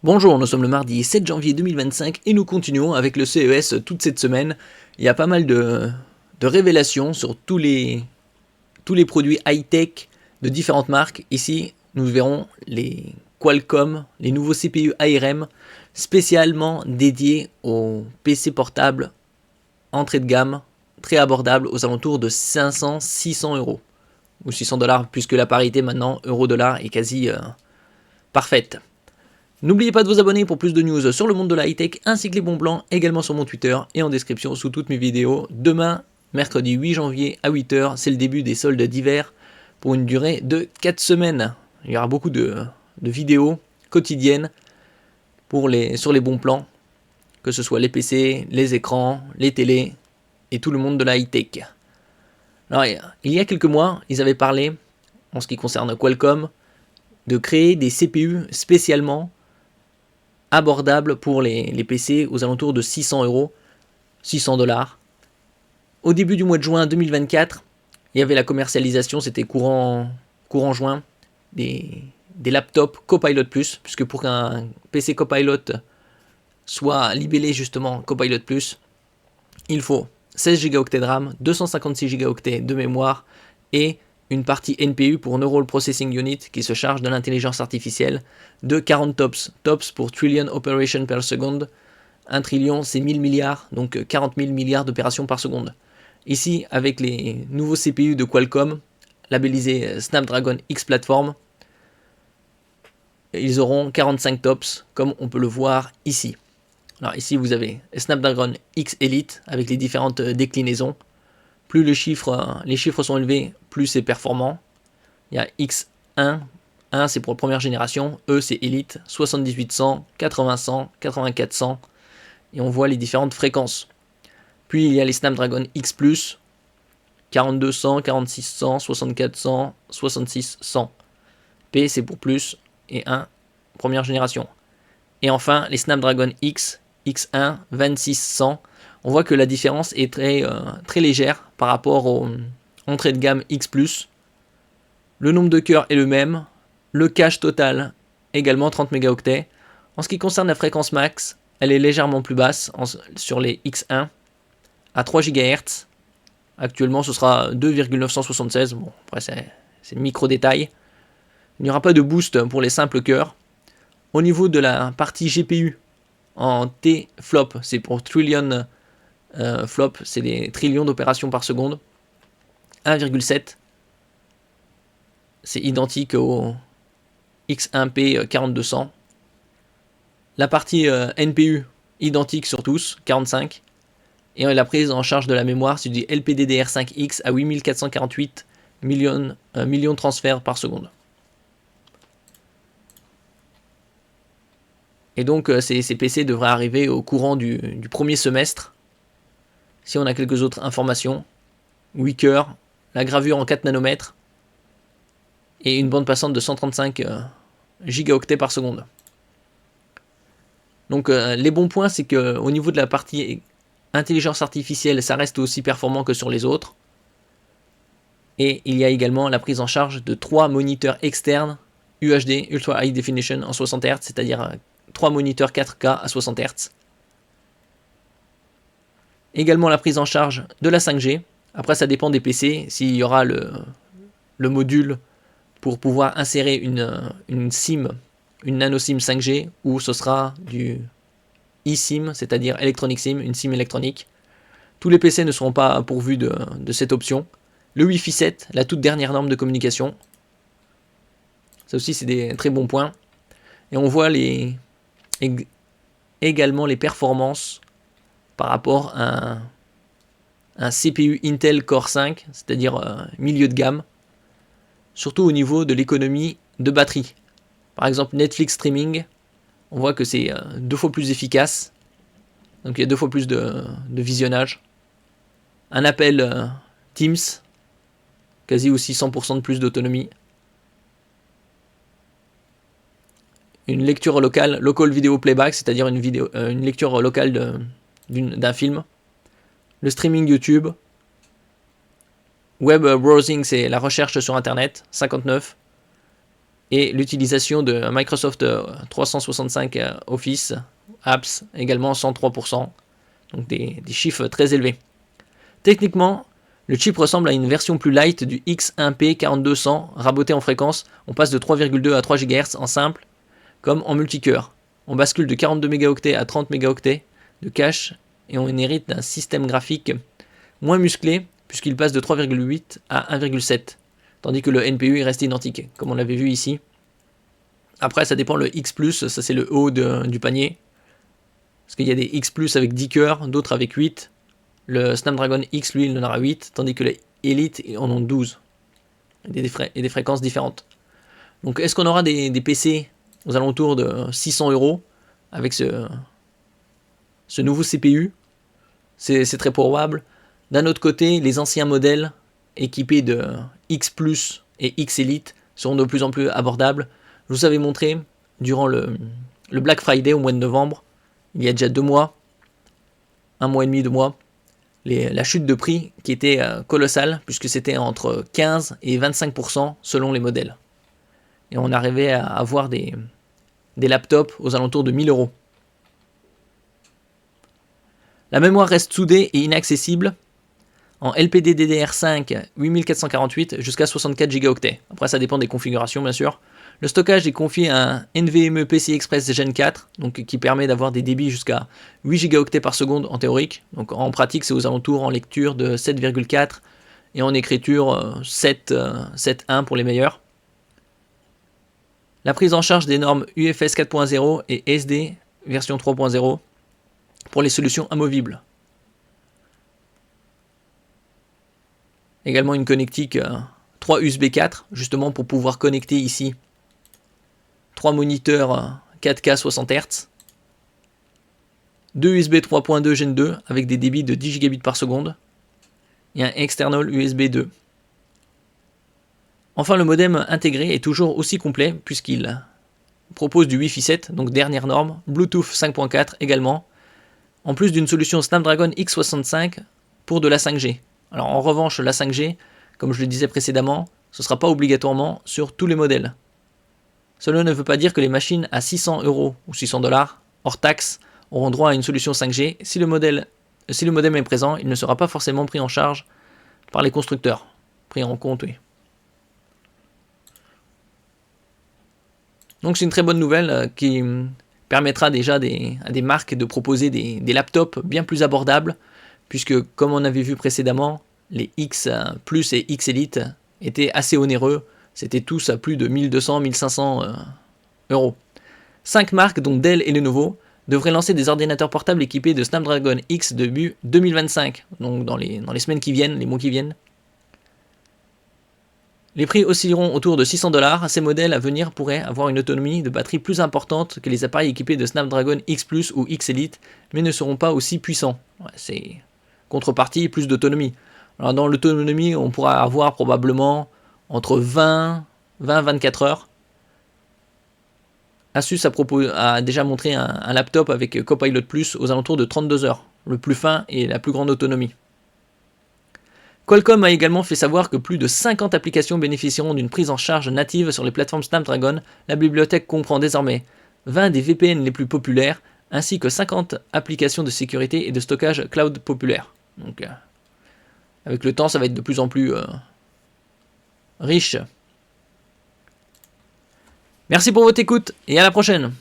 Bonjour, nous sommes le mardi 7 janvier 2025 et nous continuons avec le CES toute cette semaine. Il y a pas mal de révélations sur tous les produits high-tech de différentes marques. Ici, nous verrons les Qualcomm, les nouveaux CPU ARM spécialement dédiés aux PC portables entrée de gamme, très abordables aux alentours de 500-600 euros ou 600 dollars puisque la parité maintenant euro-dollar est quasi parfaite. N'oubliez pas de vous abonner pour plus de news sur le monde de la high-tech ainsi que les bons plans également sur mon Twitter et en description sous toutes mes vidéos. Demain, mercredi 8 janvier à 8h, c'est le début des soldes d'hiver pour une durée de 4 semaines. Il y aura beaucoup de vidéos quotidiennes sur les bons plans, que ce soit les PC, les écrans, les télés et tout le monde de la high-tech. Alors, il y a quelques mois, ils avaient parlé, en ce qui concerne Qualcomm, de créer des CPU spécialement abordable pour les PC aux alentours de 600 euros, 600 dollars. Au début du mois de juin 2024, il y avait la commercialisation, c'était courant juin, des laptops Copilot+, puisque pour qu'un PC Copilot soit libellé justement Copilot+, il faut 16 Go de RAM, 256 Go de mémoire et une partie NPU pour Neural Processing Unit qui se charge de l'intelligence artificielle de 40 TOPS. TOPS pour Trillion Operation per Second. 1 trillion c'est 1000 milliards, donc 40 000 milliards d'opérations par seconde. Ici, avec les nouveaux CPU de Qualcomm, labellisés Snapdragon X Platform, ils auront 45 TOPS, comme on peut le voir ici. Alors ici, vous avez Snapdragon X Elite avec les différentes déclinaisons. Plus les chiffres sont élevés, plus c'est performant. Il y a X1, 1 c'est pour la première génération, E c'est Elite, 7800, 80-100, 8400, et on voit les différentes fréquences. Puis il y a les Snapdragon X+, 4200, 4600, 6400, 6600. P c'est pour plus, et 1, première génération. Et enfin, les Snapdragon X, X1, 2600. On voit que la différence est très légère par rapport aux entrées de gamme X+. Le nombre de cœurs est le même. Le cache total, également 30 mégaoctets. En ce qui concerne la fréquence max, elle est légèrement plus basse sur les X1 à 3 GHz. Actuellement, ce sera 2,976. Bon, après, c'est micro détail. Il n'y aura pas de boost pour les simples cœurs. Au niveau de la partie GPU, en T-flop, c'est pour trillion flop, c'est des trillions d'opérations par seconde. 1,7, c'est identique au X1P 4200. La partie NPU, identique sur tous, 45. Et la prise en charge de la mémoire, c'est du LPDDR5X à 8448 millions de transferts par seconde. Et donc ces PC devraient arriver au courant du premier semestre. Si on a quelques autres informations, 8 cœurs, la gravure en 4 nanomètres et une bande passante de 135 gigaoctets par seconde. Donc les bons points, c'est qu'au niveau de la partie intelligence artificielle, ça reste aussi performant que sur les autres. Et il y a également la prise en charge de 3 moniteurs externes UHD, Ultra High Definition en 60 Hz, c'est-à-dire 3 moniteurs 4K à 60 Hz. Également la prise en charge de la 5G. Après, ça dépend des PC, s'il y aura le module pour pouvoir insérer une SIM, une nano SIM 5G, ou ce sera du eSIM, c'est-à-dire Electronic SIM, une SIM électronique. Tous les PC ne seront pas pourvus de cette option. Le Wi-Fi 7, la toute dernière norme de communication. Ça aussi, c'est des très bons points. Et on voit également les performances par rapport à un CPU Intel Core 5, c'est-à-dire milieu de gamme, surtout au niveau de l'économie de batterie. Par exemple, Netflix Streaming, on voit que c'est 2 fois plus efficace, donc il y a 2 fois plus de visionnage. Un appel Teams, quasi aussi 100% de plus d'autonomie. Une lecture locale, local video playback, c'est-à-dire une lecture locale d'un film. Le streaming YouTube. Web browsing, c'est la recherche sur Internet, 59. et l'utilisation de Microsoft 365 Office Apps également 103%, donc des chiffres très élevés. Techniquement, le chip ressemble à une version plus light du X1P4200 raboté en fréquence. On passe de 3,2 à 3 GHz en simple, comme en multicœur. On bascule de 42 mégaoctets à 30 mégaoctets de cache et on hérite d'un système graphique moins musclé puisqu'il passe de 3,8 à 1,7, tandis que le NPU est resté identique, comme on l'avait vu ici. Après, ça dépend le X+, ça c'est le haut du panier, parce qu'il y a des X+, avec 10 cœurs, d'autres avec 8. Le Snapdragon X, lui, il en aura 8, tandis que les Elite en ont 12, et des fréquences différentes. Donc, est-ce qu'on aura des PC aux alentours de 600 € avec ce nouveau CPU? C'est très probable. D'un autre côté, les anciens modèles équipés de X Plus et X Elite seront de plus en plus abordables. Je vous avais montré durant le Black Friday au mois de novembre, il y a déjà 2 mois, 1 mois et demi, 2 mois, la chute de prix qui était colossale, puisque c'était entre 15 et 25% selon les modèles. Et on arrivait à avoir des laptops aux alentours de 1000 €. La mémoire reste soudée et inaccessible en LPDDR5 8448 jusqu'à 64 Go. Après, ça dépend des configurations, bien sûr. Le stockage est confié à un NVMe PCI Express Gen 4, donc qui permet d'avoir des débits jusqu'à 8 Go par seconde en théorique. Donc en pratique, c'est aux alentours en lecture de 7,4 et en écriture 7.1 pour les meilleurs. La prise en charge des normes UFS 4.0 et SD version 3.0 pour les solutions amovibles. Également une connectique 3 USB 4, justement pour pouvoir connecter ici 3 moniteurs 4K 60 Hz, 2 USB 3.2 Gen 2 avec des débits de 10 gigabits par seconde et un external USB 2. Enfin, le modem intégré est toujours aussi complet puisqu'il propose du Wi-Fi 7, donc dernière norme, Bluetooth 5.4 également, en plus d'une solution Snapdragon X65 pour de la 5G. Alors en revanche, la 5G, comme je le disais précédemment, ce ne sera pas obligatoirement sur tous les modèles. Cela ne veut pas dire que les machines à 600 € ou 600 $, hors taxe, auront droit à une solution 5G. Si le modem est présent, il ne sera pas forcément pris en charge par les constructeurs. Pris en compte, oui. Donc c'est une très bonne nouvelle qui permettra déjà à des marques de proposer des laptops bien plus abordables, puisque comme on avait vu précédemment, les X Plus et X Elite étaient assez onéreux. C'était tous à plus de 1200-1500 €. 5 marques, dont Dell et Lenovo, devraient lancer des ordinateurs portables équipés de Snapdragon X début 2025, donc dans les semaines qui viennent, les mois qui viennent. Les prix oscilleront autour de 600 $. Ces modèles à venir pourraient avoir une autonomie de batterie plus importante que les appareils équipés de Snapdragon X Plus ou X Elite, mais ne seront pas aussi puissants. Ouais, c'est contrepartie, plus d'autonomie. Alors dans l'autonomie, on pourra avoir probablement entre 20-24 heures. Asus a déjà montré un laptop avec Copilot Plus aux alentours de 32 heures, le plus fin et la plus grande autonomie. Qualcomm a également fait savoir que plus de 50 applications bénéficieront d'une prise en charge native sur les plateformes Snapdragon. La bibliothèque comprend désormais 20 des VPN les plus populaires, ainsi que 50 applications de sécurité et de stockage cloud populaires. Donc, avec le temps, ça va être de plus en plus riche. Merci pour votre écoute et à la prochaine.